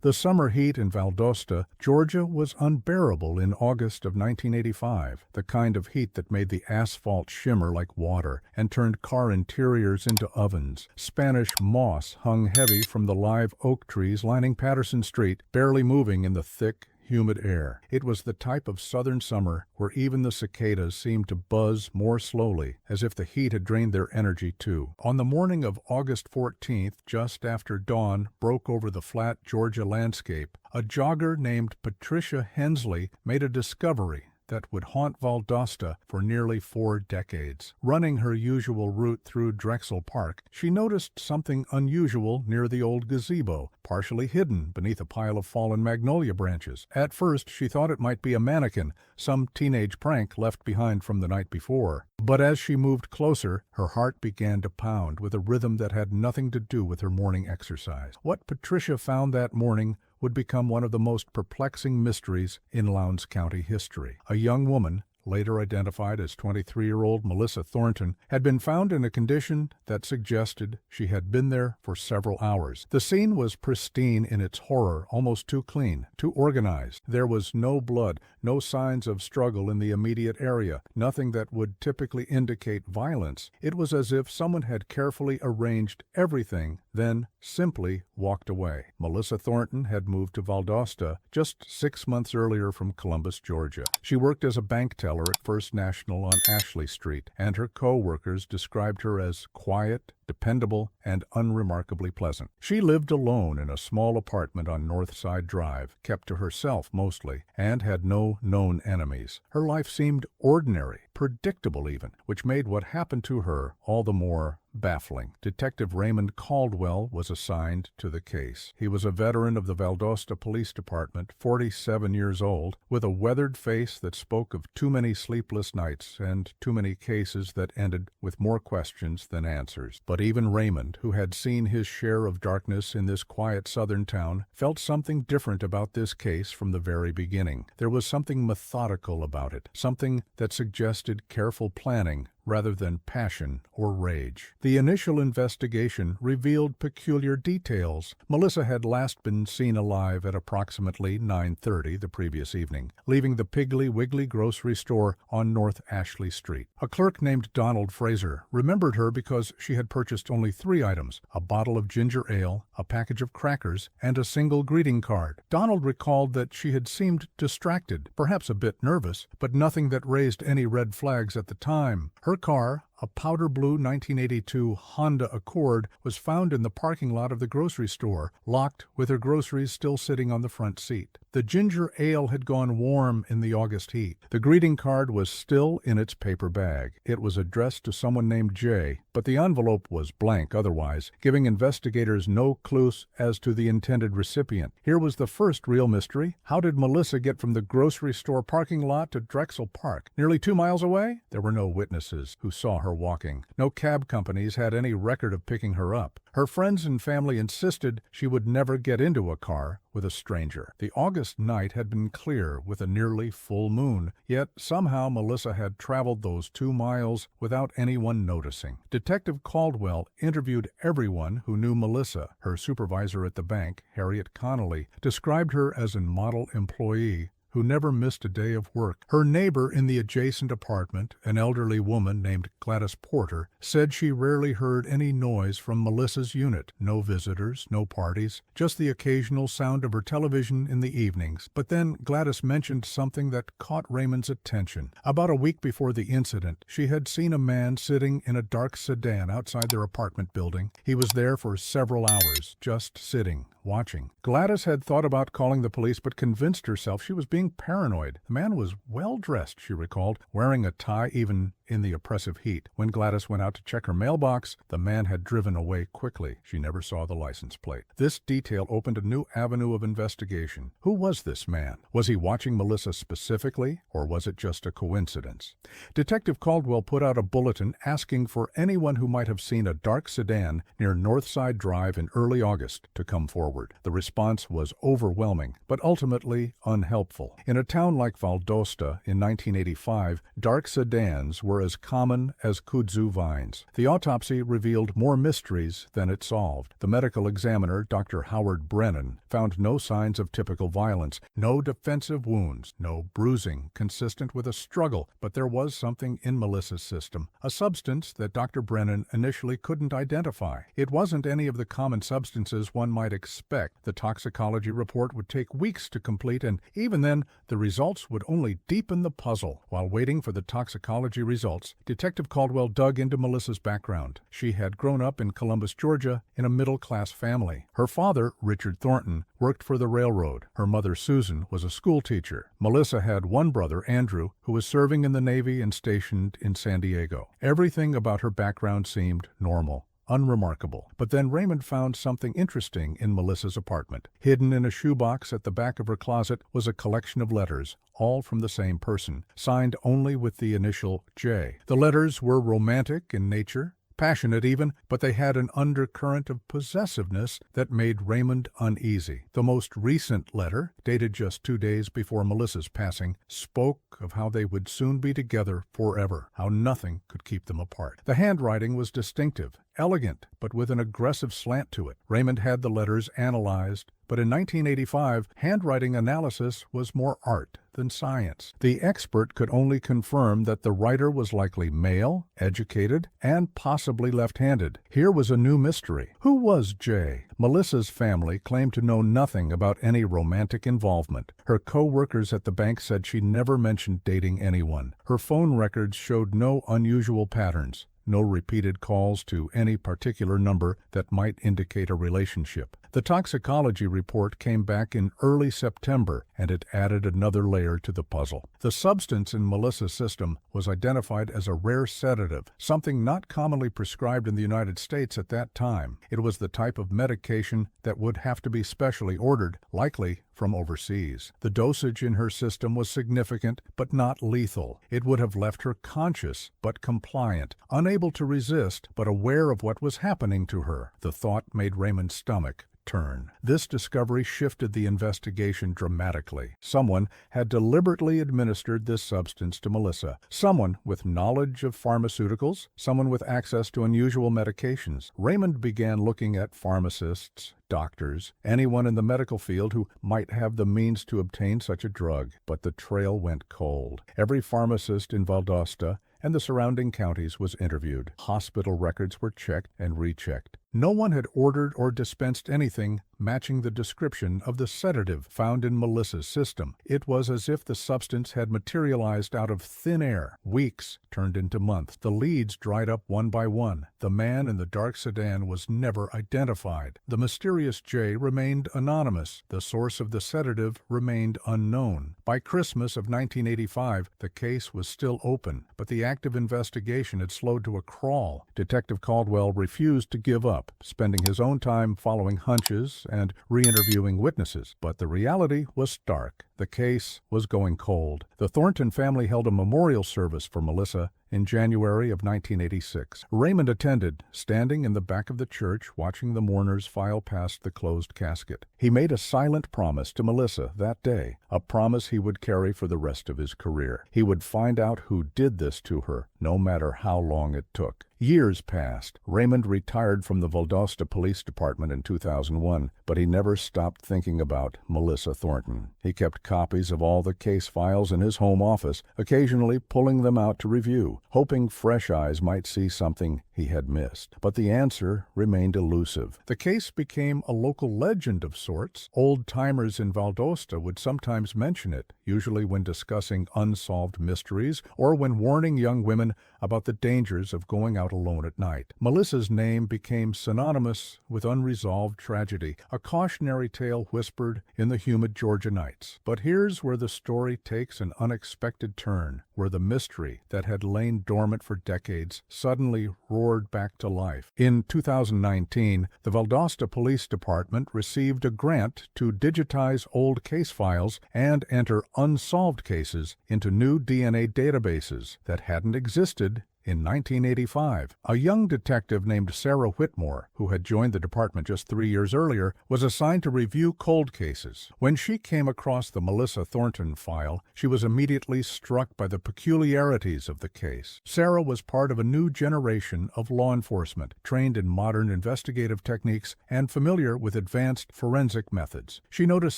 The summer heat in Valdosta, Georgia, was unbearable in August of 1985, the kind of heat that made the asphalt shimmer like water and turned car interiors into ovens. Spanish moss hung heavy from the live oak trees lining Patterson Street, barely moving in the thick, humid air. It was the type of southern summer where even the cicadas seemed to buzz more slowly, as if the heat had drained their energy too. On the morning of August 14th, just after dawn broke over the flat Georgia landscape, a jogger named Patricia Hensley made a discovery that would haunt Valdosta for nearly 4 decades. Running her usual route through Drexel Park, she noticed something unusual near the old gazebo, partially hidden beneath a pile of fallen magnolia branches. At first, she thought it might be a mannequin, some teenage prank left behind from the night before. But as she moved closer, her heart began to pound with a rhythm that had nothing to do with her morning exercise. What Patricia found that morning would become one of the most perplexing mysteries in Lowndes County history. A young woman, later identified as 23-year-old Melissa Thornton, had been found in a condition that suggested she had been there for several hours. The scene was pristine in its horror, almost too clean, too organized. There was no blood, no signs of struggle in the immediate area, nothing that would typically indicate violence. It was as if someone had carefully arranged everything, then simply walked away. Melissa Thornton had moved to Valdosta just 6 months earlier from Columbus, Georgia. She worked as a bank teller at First National on Ashley Street, and her co-workers described her as quiet, dependable, and unremarkably pleasant. She lived alone in a small apartment on Northside Drive, kept to herself mostly, and had no known enemies. Her life seemed ordinary, predictable even, which made what happened to her all the more baffling. Detective Raymond Caldwell was assigned to the case. He was a veteran of the Valdosta Police Department, 47 years old, with a weathered face that spoke of too many sleepless nights and too many cases that ended with more questions than answers. But even Raymond, who had seen his share of darkness in this quiet southern town, felt something different about this case from the very beginning. There was something methodical about it, something that suggested careful planning rather than passion or rage. The initial investigation revealed peculiar details. Melissa had last been seen alive at approximately 9:30 the previous evening, leaving the Piggly Wiggly grocery store on North Ashley Street. A clerk named Donald Fraser remembered her because she had purchased only 3 items: a bottle of ginger ale, a package of crackers, and a single greeting card. Donald recalled that she had seemed distracted, perhaps a bit nervous, but nothing that raised any red flags at the time. Her car, a powder blue 1982 Honda Accord, was found in the parking lot of the grocery store, locked with her groceries still sitting on the front seat. The ginger ale had gone warm in the August heat. The greeting card was still in its paper bag. It was addressed to someone named Jay, but the envelope was blank otherwise, giving investigators no clues as to the intended recipient. Here was the first real mystery. How did Melissa get from the grocery store parking lot to Drexel Park, nearly 2 miles away? There were no witnesses who saw her walking. No cab companies had any record of picking her up. Her friends and family insisted she would never get into a car with a stranger. The August night had been clear with a nearly full moon, yet somehow Melissa had traveled those 2 miles without anyone noticing. Detective Caldwell interviewed everyone who knew Melissa. Her supervisor at the bank, Harriet Connolly, described her as a model employee who never missed a day of work. Her neighbor in the adjacent apartment, an elderly woman named Gladys Porter, said she rarely heard any noise from Melissa's unit. No visitors, no parties, just the occasional sound of her television in the evenings. But then Gladys mentioned something that caught Raymond's attention. About a week before the incident, she had seen a man sitting in a dark sedan outside their apartment building. He was there for several hours, just sitting, watching. Gladys had thought about calling the police, but convinced herself she was being paranoid. The man was well-dressed, she recalled, wearing a tie even in the oppressive heat. When Gladys went out to check her mailbox, the man had driven away quickly. She never saw the license plate. This detail opened a new avenue of investigation. Who was this man? Was he watching Melissa specifically, or was it just a coincidence? Detective Caldwell put out a bulletin asking for anyone who might have seen a dark sedan near Northside Drive in early August to come forward. The response was overwhelming, but ultimately unhelpful. In a town like Valdosta in 1985, dark sedans were were as common as kudzu vines. The autopsy revealed more mysteries than it solved. The medical examiner, Dr. Howard Brennan, found no signs of typical violence, no defensive wounds, no bruising consistent with a struggle, but there was something in Melissa's system, a substance that Dr. Brennan initially couldn't identify. It wasn't any of the common substances one might expect. The toxicology report would take weeks to complete, and even then, the results would only deepen the puzzle. While waiting for the toxicology results, Detective Caldwell dug into Melissa's background. She had grown up in Columbus, Georgia, in a middle-class family. Her father, Richard Thornton, worked for the railroad. Her mother, Susan, was a school teacher. Melissa had one brother, Andrew, who was serving in the Navy and stationed in San Diego. Everything about her background seemed normal, unremarkable. But then Raymond found something interesting in Melissa's apartment. Hidden in a shoebox at the back of her closet was a collection of letters, all from the same person, signed only with the initial J. The letters were romantic in nature, passionate even, but they had an undercurrent of possessiveness that made Raymond uneasy. The most recent letter, dated just 2 days before Melissa's passing, spoke of how they would soon be together forever, how nothing could keep them apart. The handwriting was distinctive, elegant, but with an aggressive slant to it. Raymond had the letters analyzed, but in 1985, handwriting analysis was more art than science. The expert could only confirm that the writer was likely male, educated, and possibly left-handed. Here was a new mystery. Who was Jay? Melissa's family claimed to know nothing about any romantic involvement. Her co-workers at the bank said she never mentioned dating anyone. Her phone records showed no unusual patterns, no repeated calls to any particular number that might indicate a relationship. The toxicology report came back in early September, and it added another layer to the puzzle. The substance in Melissa's system was identified as a rare sedative, something not commonly prescribed in the United States at that time. It was the type of medication that would have to be specially ordered, likely from overseas. The dosage in her system was significant, but not lethal. It would have left her conscious, but compliant, unable to resist, but aware of what was happening to her. The thought made Raymond's stomach turn. This discovery shifted the investigation dramatically. Someone had deliberately administered this substance to Melissa. Someone with knowledge of pharmaceuticals, someone with access to unusual medications. Raymond began looking at pharmacists, doctors, anyone in the medical field who might have the means to obtain such a drug. But the trail went cold. Every pharmacist in Valdosta and the surrounding counties was interviewed. Hospital records were checked and rechecked. No one had ordered or dispensed anything matching the description of the sedative found in Melissa's system. It was as if the substance had materialized out of thin air. Weeks turned into months. The leads dried up one by one. The man in the dark sedan was never identified. The mysterious J remained anonymous. The source of the sedative remained unknown. By Christmas of 1985, the case was still open, but the active investigation had slowed to a crawl. Detective Caldwell refused to give up, spending his own time following hunches and re-interviewing witnesses. But the reality was stark. The case was going cold. The Thornton family held a memorial service for Melissa in January of 1986. Raymond attended, standing in the back of the church watching the mourners file past the closed casket. He made a silent promise to Melissa that day, a promise he would carry for the rest of his career. He would find out who did this to her, no matter how long it took. Years passed. Raymond retired from the Valdosta Police Department in 2001, but he never stopped thinking about Melissa Thornton. He kept copies of all the case files in his home office, occasionally pulling them out to review, hoping fresh eyes might see something he had missed. But the answer remained elusive. The case became a local legend of sorts. Old-timers in Valdosta would sometimes mention it, usually when discussing unsolved mysteries or when warning young women about the dangers of going out alone at night. Melissa's name became synonymous with unresolved tragedy, a cautionary tale whispered in the humid Georgia nights. But here's where the story takes an unexpected turn, where the mystery that had lain dormant for decades suddenly roared back to life. In 2019, the Valdosta Police Department received a grant to digitize old case files and enter unsolved cases into new DNA databases that hadn't existed In 1985, a young detective named Sarah Whitmore, who had joined the department just 3 years earlier, was assigned to review cold cases. When she came across the Melissa Thornton file, she was immediately struck by the peculiarities of the case. Sarah was part of a new generation of law enforcement, trained in modern investigative techniques and familiar with advanced forensic methods. She noticed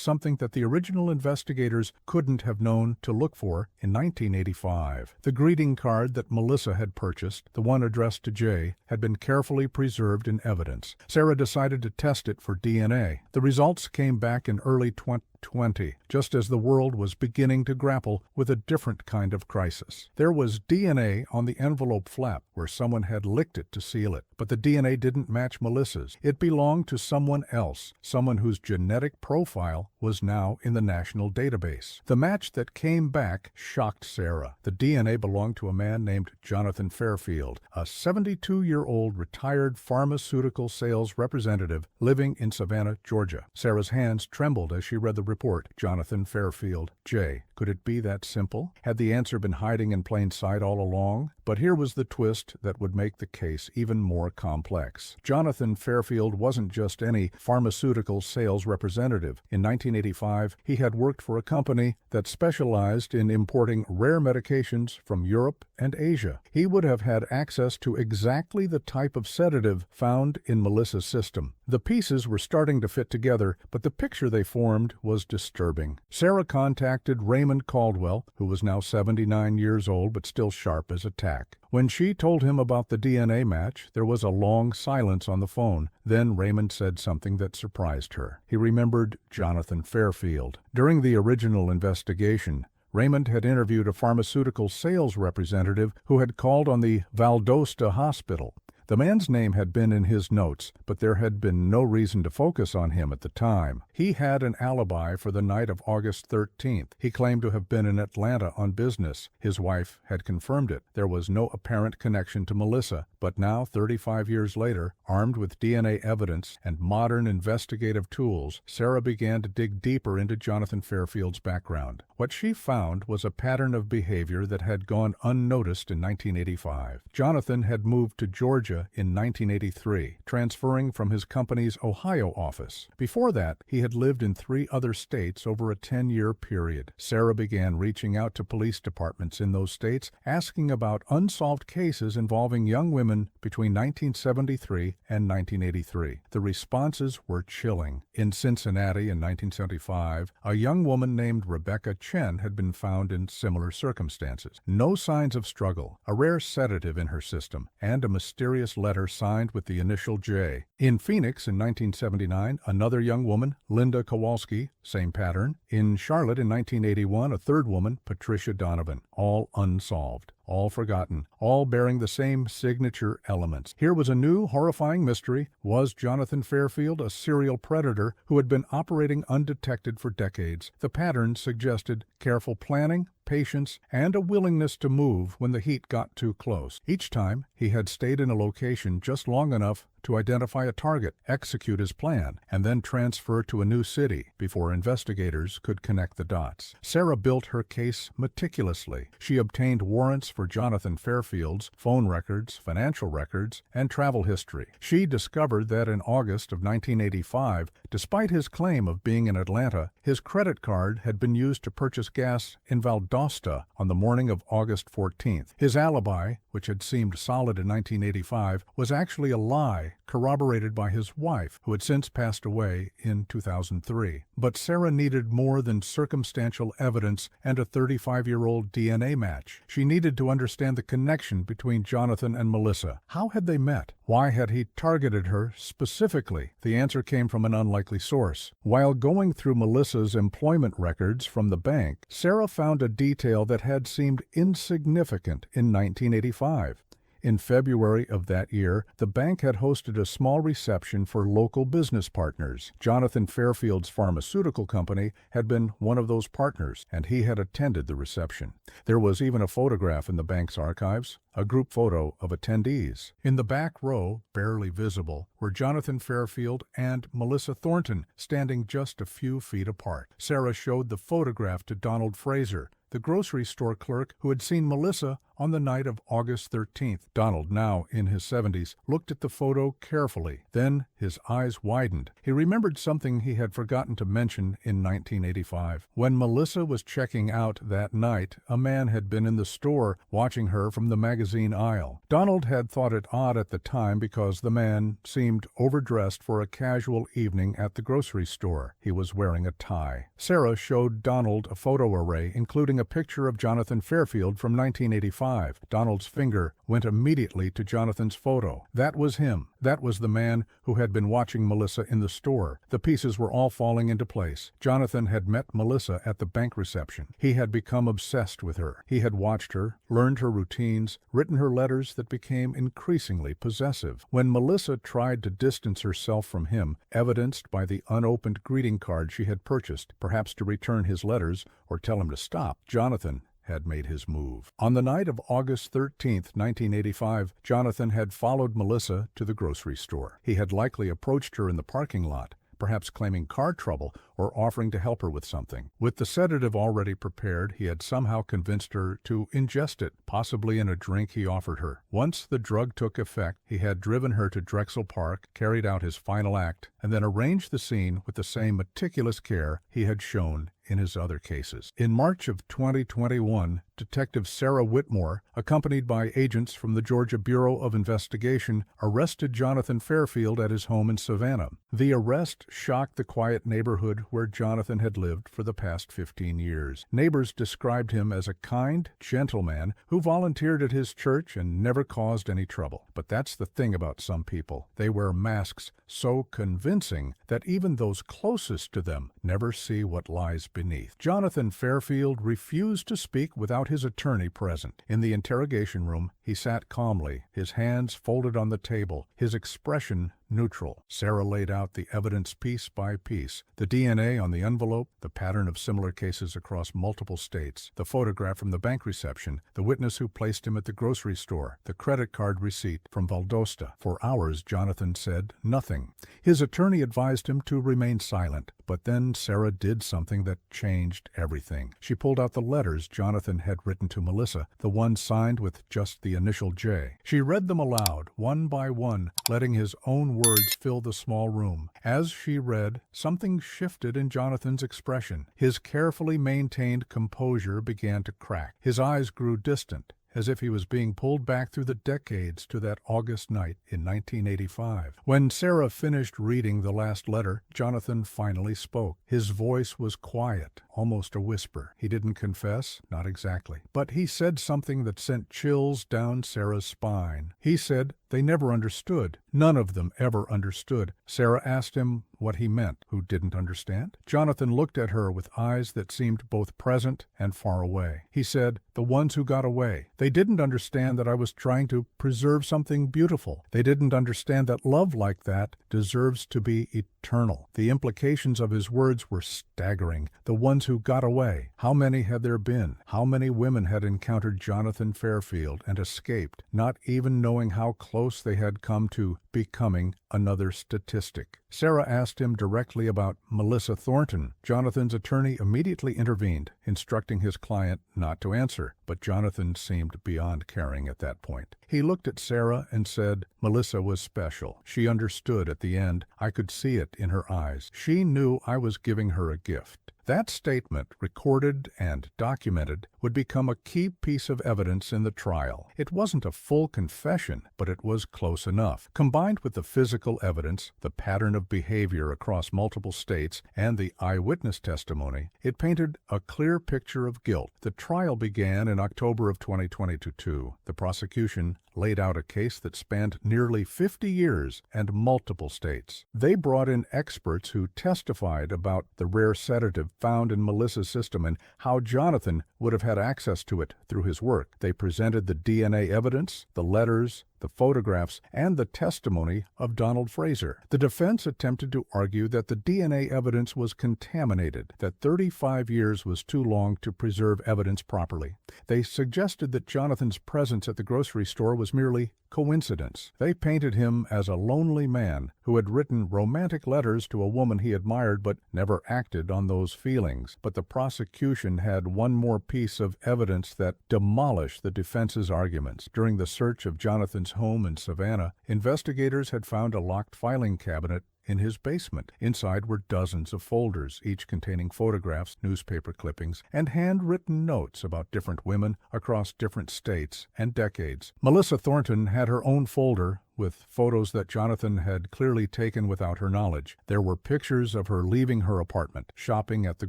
something that the original investigators couldn't have known to look for in 1985. The greeting card that Melissa had purchased, the one addressed to Jay, had been carefully preserved in evidence. Sarah decided to test it for DNA. The results came back in early 2020, just as the world was beginning to grapple with a different kind of crisis. There was DNA on the envelope flap where someone had licked it to seal it, but the DNA didn't match Melissa's. It belonged to someone else, someone whose genetic profile was now in the national database. The match that came back shocked Sarah. The DNA belonged to a man named Jonathan Fairfield, a 72-year-old retired pharmaceutical sales representative living in Savannah, Georgia. Sarah's hands trembled as she read the report. Jonathan Fairfield, J. Could it be that simple? Had the answer been hiding in plain sight all along? But here was the twist that would make the case even more complex. Jonathan Fairfield wasn't just any pharmaceutical sales representative. In 1985, he had worked for a company that specialized in importing rare medications from Europe and Asia. He would have had access to exactly the type of sedative found in Melissa's system. The pieces were starting to fit together, but the picture they formed was disturbing. Sarah contacted Raymond Caldwell, who was now 79 years old but still sharp as a tack. When she told him about the DNA match, there was a long silence on the phone. Then Raymond said something that surprised her. He remembered Jonathan Fairfield. During the original investigation, Raymond had interviewed a pharmaceutical sales representative who had called on the Valdosta hospital. The man's name had been in his notes, but there had been no reason to focus on him at the time. He had an alibi for the night of August 13th. He claimed to have been in Atlanta on business. His wife had confirmed it. There was no apparent connection to Melissa, but now, 35 years later, armed with DNA evidence and modern investigative tools, Sarah began to dig deeper into Jonathan Fairfield's background. What she found was a pattern of behavior that had gone unnoticed in 1985. Jonathan had moved to Georgia in 1983, transferring from his company's Ohio office. Before that, he had lived in 3 other states over a 10-year period. Sarah began reaching out to police departments in those states, asking about unsolved cases involving young women between 1973 and 1983. The responses were chilling. In Cincinnati in 1975, a young woman named Rebecca Chen had been found in similar circumstances. No signs of struggle, a rare sedative in her system, and a mysterious letter signed with the initial J. In Phoenix in 1979, another young woman, Linda Kowalski, same pattern. In Charlotte in 1981, a third woman, Patricia Donovan, all unsolved, all forgotten, all bearing the same signature elements. Here was a new, horrifying mystery. Was Jonathan Fairfield a serial predator who had been operating undetected for decades? The pattern suggested careful planning, patience, and a willingness to move when the heat got too close. Each time, he had stayed in a location just long enough to identify a target, execute his plan, and then transfer to a new city before investigators could connect the dots. Sarah built her case meticulously. She obtained warrants for Jonathan Fairfield's phone records, financial records, and travel history. She discovered that in August of 1985, despite his claim of being in Atlanta, his credit card had been used to purchase gas in Valdosta on the morning of August 14th. His alibi, which had seemed solid in 1985, was actually a lie, corroborated by his wife, who had since passed away in 2003. But Sarah needed more than circumstantial evidence and a 35-year-old DNA match. She needed to understand the connection between Jonathan and Melissa. How had they met? Why had he targeted her specifically? The answer came from an unlikely source. While going through Melissa's employment records from the bank, Sarah found a detail that had seemed insignificant in 1985. In February of that year, the bank had hosted a small reception for local business partners. Jonathan Fairfield's pharmaceutical company had been one of those partners, and he had attended the reception. There was even a photograph in the bank's archives, a group photo of attendees. In the back row, barely visible, were Jonathan Fairfield and Melissa Thornton, standing just a few feet apart. Sarah showed the photograph to Donald Fraser, the grocery store clerk who had seen Melissa On the night of August 13th, Donald, now in his 70s, looked at the photo carefully. Then his eyes widened. He remembered something he had forgotten to mention in 1985. When Melissa was checking out that night, a man had been in the store watching her from the magazine aisle. Donald had thought it odd at the time because the man seemed overdressed for a casual evening at the grocery store. He was wearing a tie. Sarah showed Donald a photo array, including a picture of Jonathan Fairfield from 1985. Donald's finger went immediately to Jonathan's photo. That was him. That was the man who had been watching Melissa in the store. The pieces were all falling into place. Jonathan had met Melissa at the bank reception. He had become obsessed with her. He had watched her, learned her routines, written her letters that became increasingly possessive. When Melissa tried to distance herself from him, evidenced by the unopened greeting card she had purchased, perhaps to return his letters or tell him to stop, Jonathan had made his move. On the night of August 13th, 1985, Jonathan had followed Melissa to the grocery store. He had likely approached her in the parking lot, perhaps claiming car trouble or offering to help her with something. With the sedative already prepared, he had somehow convinced her to ingest it, possibly in a drink he offered her. Once the drug took effect, he had driven her to Drexel Park, carried out his final act, and then arranged the scene with the same meticulous care he had shown in his other cases. In March of 2021, Detective Sarah Whitmore, accompanied by agents from the Georgia Bureau of Investigation, arrested Jonathan Fairfield at his home in Savannah. The arrest shocked the quiet neighborhood where Jonathan had lived for the past 15 years. Neighbors described him as a kind, gentle man who volunteered at his church and never caused any trouble. But that's the thing about some people. They wear masks so convincing that even those closest to them never see what lies beneath. Jonathan Fairfield refused to speak without his attorney present. In the interrogation room, he sat calmly, his hands folded on the table, his expression neutral. Sarah laid out the evidence piece by piece: the DNA on the envelope, the pattern of similar cases across multiple states, the photograph from the bank reception, the witness who placed him at the grocery store, the credit card receipt from Valdosta. For hours, Jonathan said nothing. His attorney advised him to remain silent, but then Sarah did something that changed everything. She pulled out the letters Jonathan had written to Melissa, the ones signed with just the initial J. She read them aloud, one by one, letting his own words fill the small room. As she read, something shifted in Jonathan's expression. His carefully maintained composure began to crack. His eyes grew distant, as if he was being pulled back through the decades to that August night in 1985. When Sarah finished reading the last letter, Jonathan finally spoke. His voice was quiet, almost a whisper. He didn't confess, not exactly, but he said something that sent chills down Sarah's spine. He said they never understood. None of them ever understood. Sarah asked him what he meant. Who didn't understand? Jonathan looked at her with eyes that seemed both present and far away. He said, the ones who got away. They didn't understand that I was trying to preserve something beautiful. They didn't understand that love like that deserves to be eternal. The implications of his words were staggering. The ones who got away. How many had there been? How many women had encountered Jonathan Fairfield and escaped, not even knowing how close they had come to becoming another statistic? Sarah asked him directly about Melissa Thornton. Jonathan's attorney immediately intervened, instructing his client not to answer, but Jonathan seemed beyond caring at that point. He looked at Sarah and said, Melissa was special. She understood at the end. I could see it in her eyes. She knew I was giving her a gift. That statement, recorded and documented, would become a key piece of evidence in the trial. It wasn't a full confession, but it was close enough. Combined with the physical evidence, the pattern of behavior across multiple states, and the eyewitness testimony, it painted a clear picture of guilt. The trial began in October of 2022. The prosecution laid out a case that spanned nearly 50 years and multiple states. They brought in experts who testified about the rare sedative found in Melissa's system and how Jonathan would have had access to it through his work. They presented the DNA evidence, the letters, the photographs, and the testimony of Donald Fraser. The defense attempted to argue that the DNA evidence was contaminated, that 35 years was too long to preserve evidence properly. They suggested that Jonathan's presence at the grocery store was merely coincidence. They painted him as a lonely man who had written romantic letters to a woman he admired but never acted on those feelings. But the prosecution had one more piece of evidence that demolished the defense's arguments. During the search of Jonathan's home in Savannah, investigators had found a locked filing cabinet in his basement. Inside were dozens of folders, each containing photographs, newspaper clippings, and handwritten notes about different women across different states and decades. Melissa Thornton had her own folder with photos that Jonathan had clearly taken without her knowledge. There were pictures of her leaving her apartment, shopping at the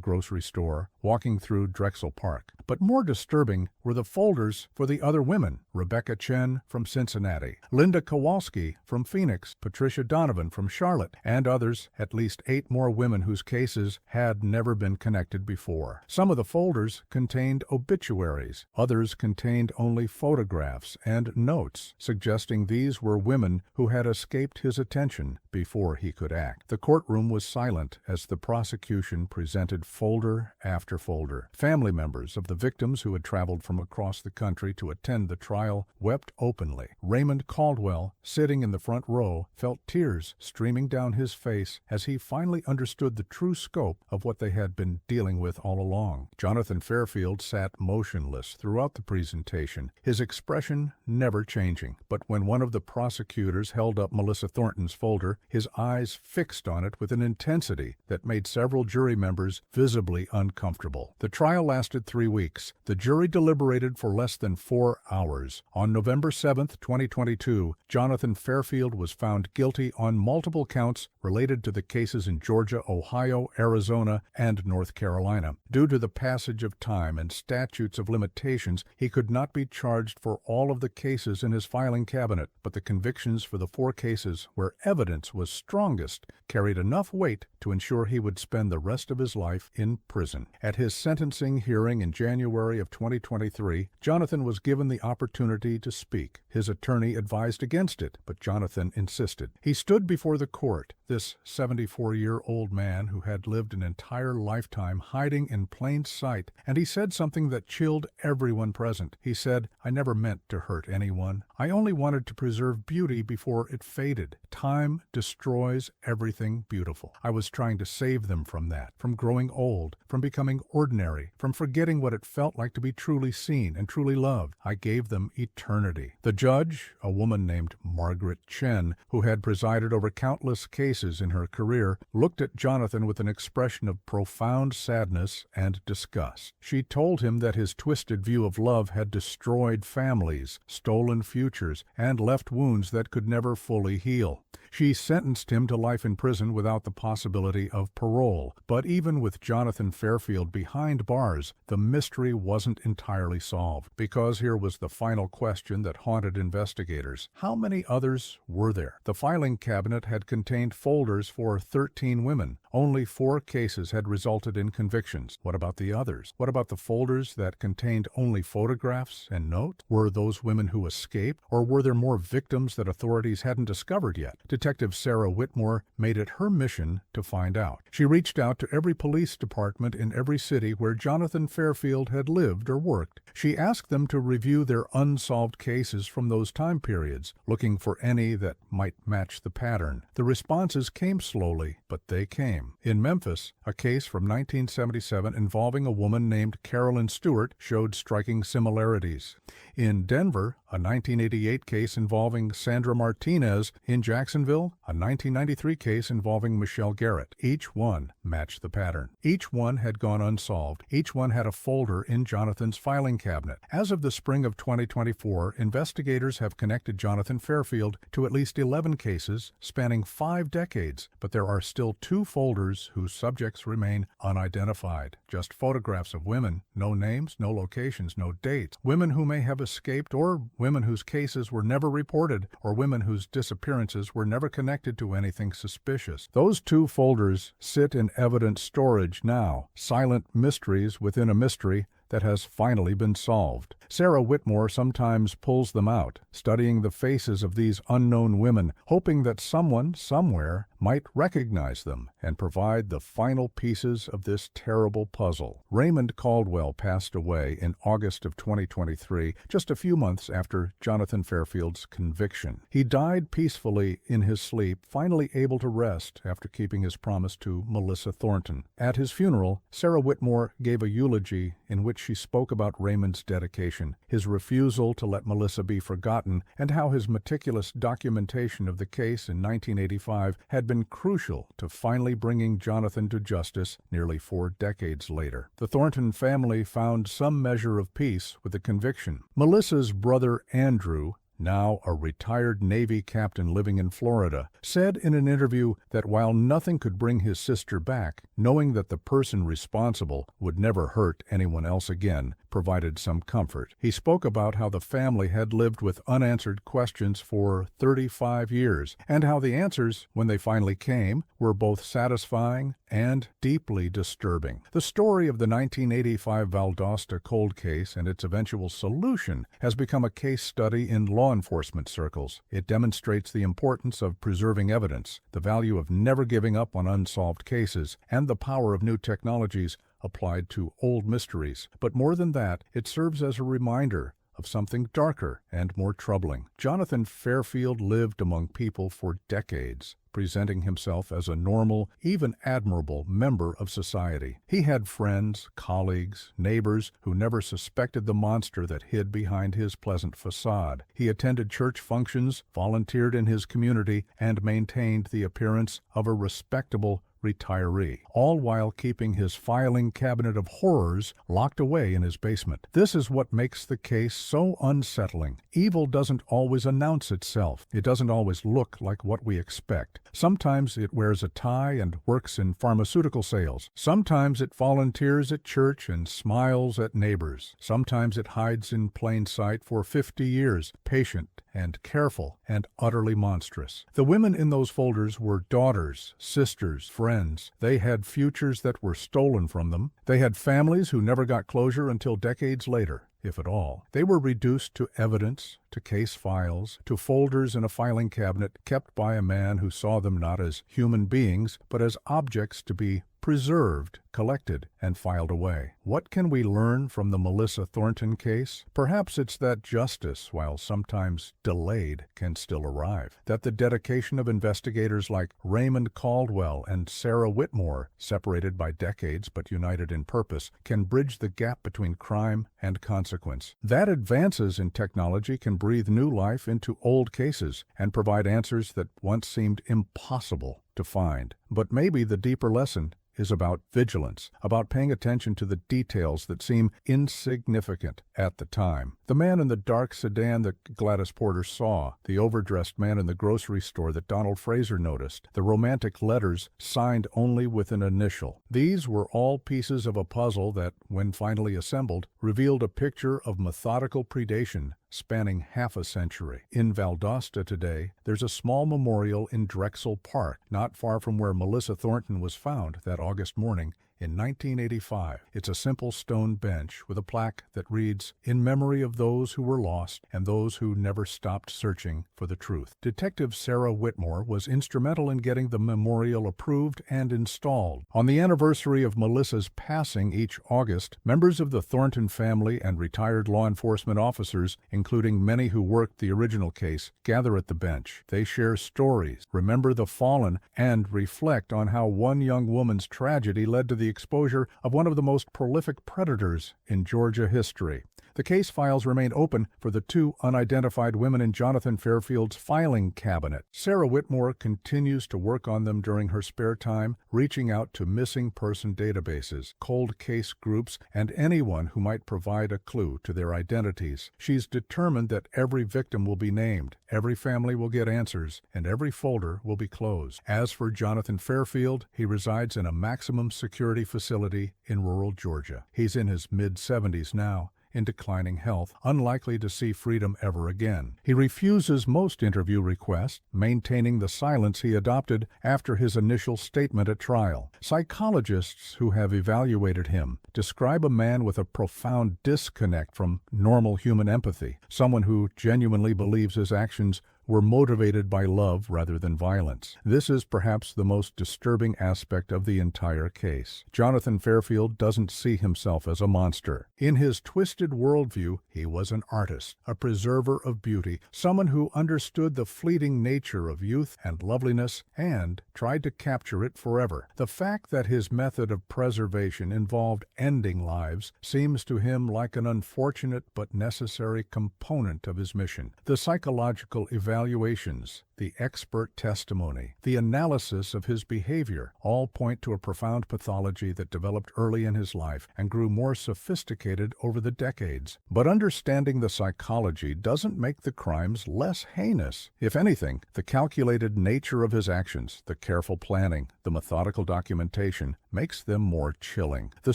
grocery store, walking through Drexel Park. But more disturbing were the folders for the other women: Rebecca Chen from Cincinnati, Linda Kowalski from Phoenix, Patricia Donovan from Charlotte, and others, at least 8 more women whose cases had never been connected before. Some of the folders contained obituaries. Others contained only photographs and notes, suggesting these were women who had escaped his attention before he could act. The courtroom was silent as the prosecution presented folder after folder. Family members of the victims who had traveled from across the country to attend the trial wept openly. Raymond Caldwell, sitting in the front row, felt tears streaming down his face as he finally understood the true scope of what they had been dealing with all along. Jonathan Fairfield sat motionless throughout the presentation, his expression never changing. But when one of the prosecutors held up Melissa Thornton's folder, his eyes fixed on it with an intensity that made several jury members visibly uncomfortable. The trial lasted 3 weeks. The jury deliberated for less than 4 hours. On November 7, 2022, Jonathan Fairfield was found guilty on multiple counts related to the cases in Georgia, Ohio, Arizona, and North Carolina. Due to the passage of time and statutes of limitations, he could not be charged for all of the cases in his filing cabinet, but the convictions for the 4 cases where evidence was strongest carried enough weight to ensure he would spend the rest of his life in prison. At his sentencing hearing in January of 2023, Jonathan was given the opportunity to speak. His attorney advised against it, but Jonathan insisted. He stood before the court, this 74-year-old man who had lived an entire lifetime hiding in plain sight, and he said something that chilled everyone present. He said, "I never meant to hurt anyone. I only wanted to preserve beauty before it faded. Time destroys everything beautiful. I was trying to save them from that, from growing old, from becoming ordinary, from forgetting what it felt like to be truly seen and truly loved. I gave them eternity." The judge, a woman named Margaret Chen, who had presided over countless cases in her career, looked at Jonathan with an expression of profound sadness and disgust. She told him that his twisted view of love had destroyed families, stolen futures, and left wounds that could never fully heal. She sentenced him to life in prison without the possibility of parole. But even with Jonathan Fairfield behind bars, the mystery wasn't entirely solved, because here was the final question that haunted investigators. How many others were there? The filing cabinet had contained folders for 13 women. Only 4 cases had resulted in convictions. What about the others? What about the folders that contained only photographs and notes? Were those women who escaped, or were there more victims that authorities hadn't discovered yet? Detective Sarah Whitmore made it her mission to find out. She reached out to every police department in every city where Jonathan Fairfield had lived or worked. She asked them to review their unsolved cases from those time periods, looking for any that might match the pattern. The responses came slowly, but they came. In Memphis, a case from 1977 involving a woman named Carolyn Stewart showed striking similarities. In Denver, a 1988 case involving Sandra Martinez. In Jacksonville, a 1993 case involving Michelle Garrett. Each one matched the pattern. Each one had gone unsolved. Each one had a folder in Jonathan's filing cabinet. As of the spring of 2024, investigators have connected Jonathan Fairfield to at least 11 cases spanning 5 decades, but there are still 2 folders whose subjects remain unidentified. Just photographs of women, no names, no locations, no dates. Women who may have escaped, or women whose cases were never reported, or women whose disappearances were never connected to anything suspicious. Those 2 folders sit in evidence storage now, silent mysteries within a mystery that has finally been solved. Sarah Whitmore sometimes pulls them out, studying the faces of these unknown women, hoping that someone, somewhere, might recognize them and provide the final pieces of this terrible puzzle. Raymond Caldwell passed away in August of 2023, just a few months after Jonathan Fairfield's conviction. He died peacefully in his sleep, finally able to rest after keeping his promise to Melissa Thornton. At his funeral, Sarah Whitmore gave a eulogy in which she spoke about Raymond's dedication, his refusal to let Melissa be forgotten, and how his meticulous documentation of the case in 1985 had been crucial to finally bringing Jonathan to justice nearly 4 decades later. The Thornton family found some measure of peace with the conviction. Melissa's brother Andrew, now a retired Navy captain living in Florida, said in an interview that while nothing could bring his sister back, knowing that the person responsible would never hurt anyone else again provided some comfort. He spoke about how the family had lived with unanswered questions for 35 years, and how the answers, when they finally came, were both satisfying and deeply disturbing. The story of the 1985 Valdosta cold case and its eventual solution has become a case study in law enforcement circles. It demonstrates the importance of preserving evidence, the value of never giving up on unsolved cases, and the power of new technologies applied to old mysteries. But more than that, it serves as a reminder of something darker and more troubling. Jonathan Fairfield lived among people for decades, presenting himself as a normal, even admirable member of society. He had friends, colleagues, neighbors who never suspected the monster that hid behind his pleasant facade. He attended church functions, volunteered in his community, and maintained the appearance of a respectable retiree, all while keeping his filing cabinet of horrors locked away in his basement. This is what makes the case so unsettling. Evil doesn't always announce itself. It doesn't always look like what we expect. Sometimes it wears a tie and works in pharmaceutical sales. Sometimes it volunteers at church and smiles at neighbors. Sometimes it hides in plain sight for 50 years, patient and careful and utterly monstrous. The women in those folders were daughters, sisters, friends. They had futures that were stolen from them. They had families who never got closure until decades later, if at all. They were reduced to evidence, to case files, to folders in a filing cabinet kept by a man who saw them not as human beings, but as objects to be preserved, collected, and filed away. What can we learn from the Melissa Thornton case? Perhaps it's that justice, while sometimes delayed, can still arrive. That the dedication of investigators like Raymond Caldwell and Sarah Whitmore, separated by decades but united in purpose, can bridge the gap between crime and consequence. That advances in technology can breathe new life into old cases and provide answers that once seemed impossible to find. But maybe the deeper lesson is about vigilance, about paying attention to the details that seem insignificant at the time. The man in the dark sedan that Gladys Porter saw, the overdressed man in the grocery store that Donald Fraser noticed, the romantic letters signed only with an initial. These were all pieces of a puzzle that, when finally assembled, revealed a picture of methodical predation spanning half a century. In Valdosta today, there's a small memorial in Drexel Park, not far from where Melissa Thornton was found that August morning in 1985. It's a simple stone bench with a plaque that reads, "In memory of those who were lost and those who never stopped searching for the truth." Detective Sarah Whitmore was instrumental in getting the memorial approved and installed. On the anniversary of Melissa's passing each August, members of the Thornton family and retired law enforcement officers, including many who worked the original case, gather at the bench. They share stories, remember the fallen, and reflect on how one young woman's tragedy led to the exposure of one of the most prolific predators in Georgia history. The case files remain open for the 2 unidentified women in Jonathan Fairfield's filing cabinet. Sarah Whitmore continues to work on them during her spare time, reaching out to missing person databases, cold case groups, and anyone who might provide a clue to their identities. She's determined that every victim will be named, every family will get answers, and every folder will be closed. As for Jonathan Fairfield, he resides in a maximum security facility in rural Georgia. He's in his mid-70s now, in declining health, unlikely to see freedom ever again. He refuses most interview requests, maintaining the silence he adopted after his initial statement at trial. Psychologists who have evaluated him describe a man with a profound disconnect from normal human empathy, someone who genuinely believes his actions were motivated by love rather than violence. This is perhaps the most disturbing aspect of the entire case. Jonathan Fairfield doesn't see himself as a monster. In his twisted worldview, he was an artist, a preserver of beauty, someone who understood the fleeting nature of youth and loveliness and tried to capture it forever. The fact that his method of preservation involved ending lives seems to him like an unfortunate but necessary component of his mission. The psychological evaluations, the expert testimony, the analysis of his behavior all point to a profound pathology that developed early in his life and grew more sophisticated over the decades. But understanding the psychology doesn't make the crimes less heinous. If anything, the calculated nature of his actions, the careful planning, the methodical documentation, makes them more chilling. The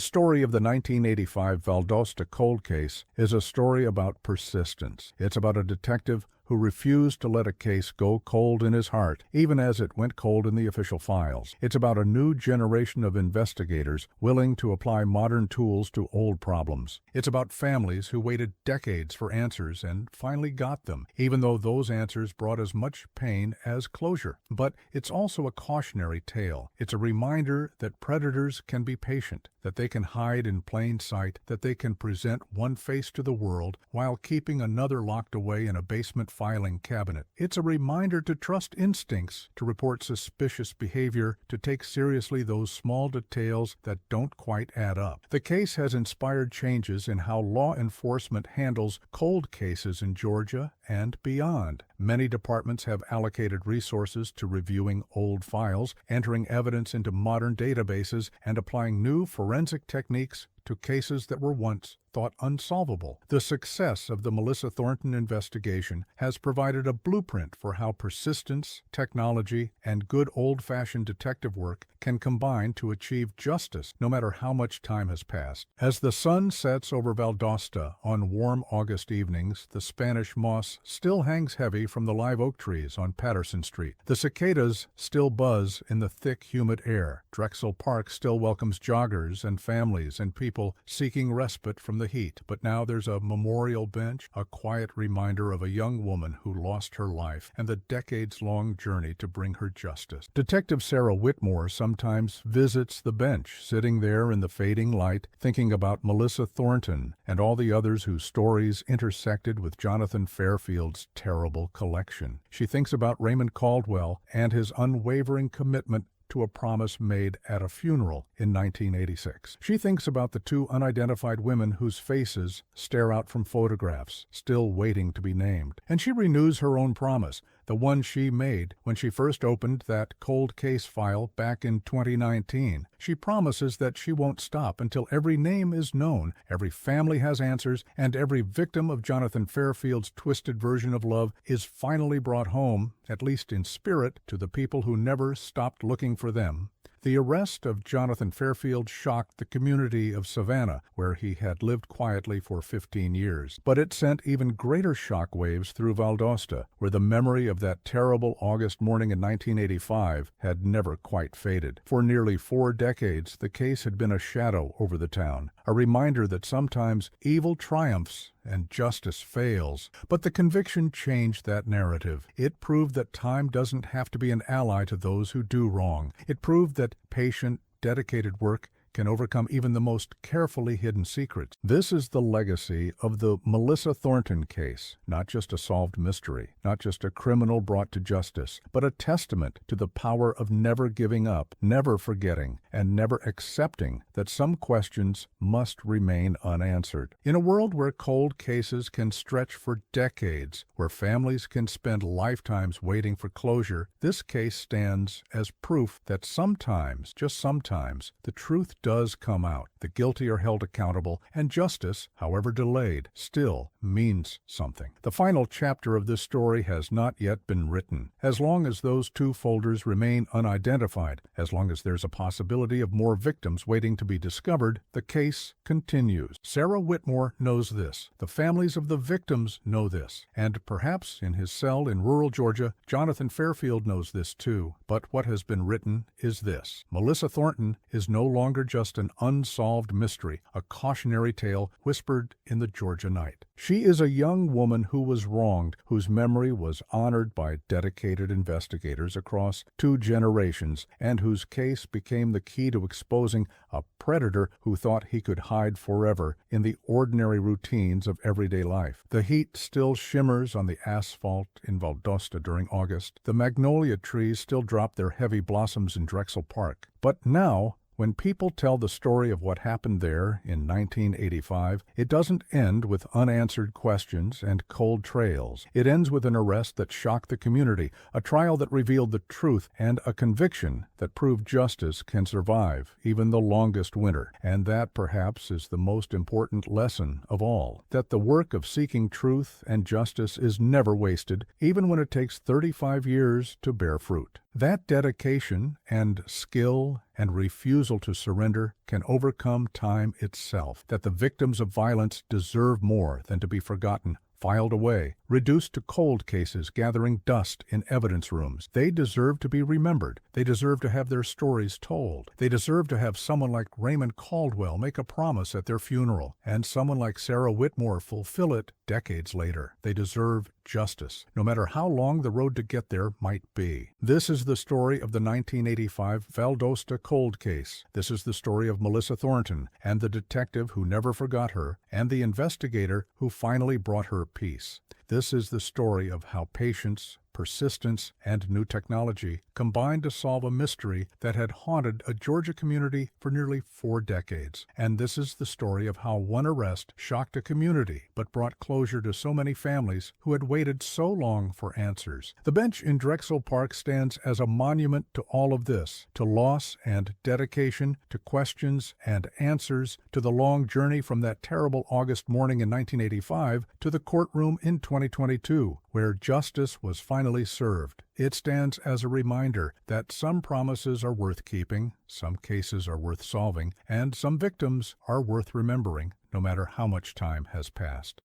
story of the 1985 Valdosta cold case is a story about persistence. It's about a detective who refused to let a case go cold in his heart, even as it went cold in the official files. It's about a new generation of investigators willing to apply modern tools to old problems. It's about families who waited decades for answers and finally got them, even though those answers brought as much pain as closure. But it's also a cautionary tale. It's a reminder that predators can be patient, that they can hide in plain sight, that they can present one face to the world while keeping another locked away in a basement filing cabinet. It's a reminder to trust instincts, to report suspicious behavior, to take seriously those small details that don't quite add up. The case has inspired changes in how law enforcement handles cold cases in Georgia and beyond. Many departments have allocated resources to reviewing old files, entering evidence into modern databases, and applying new forensic techniques to cases that were once thought unsolvable. The success of the Melissa Thornton investigation has provided a blueprint for how persistence, technology, and good old-fashioned detective work can combine to achieve justice, no matter how much time has passed. As the sun sets over Valdosta on warm August evenings, the Spanish moss still hangs heavy from the live oak trees on Patterson Street. The cicadas still buzz in the thick, humid air. Drexel Park still welcomes joggers and families and people seeking respite from the heat. But now there's a memorial bench, a quiet reminder of a young woman who lost her life and the decades-long journey to bring her justice. Detective Sarah Whitmore sometimes visits the bench, sitting there in the fading light, thinking about Melissa Thornton and all the others whose stories intersected with Jonathan Fairfield's terrible collection. She thinks about Raymond Caldwell and his unwavering commitment to a promise made at a funeral in 1986. She thinks about the two unidentified women whose faces stare out from photographs, still waiting to be named. And she renews her own promise, the one she made when she first opened that cold case file back in 2019. She promises that she won't stop until every name is known, every family has answers, and every victim of Jonathan Fairfield's twisted version of love is finally brought home, at least in spirit, to the people who never stopped looking for them. The arrest of Jonathan Fairfield shocked the community of Savannah, where he had lived quietly for 15 years. But it sent even greater shock waves through Valdosta, where the memory of that terrible August morning in 1985 had never quite faded. For nearly 4 decades, the case had been a shadow over the town, a reminder that sometimes evil triumphs and justice fails. But the conviction changed that narrative. It proved that time doesn't have to be an ally to those who do wrong. It proved that patient, dedicated work can overcome even the most carefully hidden secrets. This is the legacy of the Melissa Thornton case, not just a solved mystery, not just a criminal brought to justice, but a testament to the power of never giving up, never forgetting, and never accepting that some questions must remain unanswered. In a world where cold cases can stretch for decades, where families can spend lifetimes waiting for closure, this case stands as proof that sometimes, just sometimes, the truth does come out. The guilty are held accountable, and justice, however delayed, still means something. The final chapter of this story has not yet been written. As long as those 2 folders remain unidentified, as long as there's a possibility of more victims waiting to be discovered, the case continues. Sarah Whitmore knows this. The families of the victims know this. And perhaps in his cell in rural Georgia, Jonathan Fairfield knows this too. But what has been written is this: Melissa Thornton is no longer just an unsolved mystery, a cautionary tale whispered in the Georgia night. She is a young woman who was wronged, whose memory was honored by dedicated investigators across 2 generations, and whose case became the key to exposing a predator who thought he could hide forever in the ordinary routines of everyday life. The heat still shimmers on the asphalt in Valdosta during August. The magnolia trees still drop their heavy blossoms in Drexel Park. But now, when people tell the story of what happened there in 1985, it doesn't end with unanswered questions and cold trails. It ends with an arrest that shocked the community, a trial that revealed the truth, and a conviction that proved justice can survive even the longest winter. And that, perhaps, is the most important lesson of all, that the work of seeking truth and justice is never wasted, even when it takes 35 years to bear fruit. That dedication and skill and refusal to surrender can overcome time itself, that the victims of violence deserve more than to be forgotten, filed away, reduced to cold cases gathering dust in evidence rooms. They deserve to be remembered. They deserve to have their stories told. They deserve to have someone like Raymond Caldwell make a promise at their funeral, and someone like Sarah Whitmore fulfill it decades later. They deserve justice, no matter how long the road to get there might be. This is the story of the 1985 Valdosta cold case. This is the story of Melissa Thornton and the detective who never forgot her, and the investigator who finally brought her peace. This is the story of how patience, persistence, and new technology combined to solve a mystery that had haunted a Georgia community for nearly 4 decades. And this is the story of how one arrest shocked a community but brought closure to so many families who had waited so long for answers. The bench in Drexel Park stands as a monument to all of this, to loss and dedication, to questions and answers, to the long journey from that terrible August morning in 1985 to the courtroom in 2022, where justice was finally served. It stands as a reminder that some promises are worth keeping, some cases are worth solving, and some victims are worth remembering, no matter how much time has passed.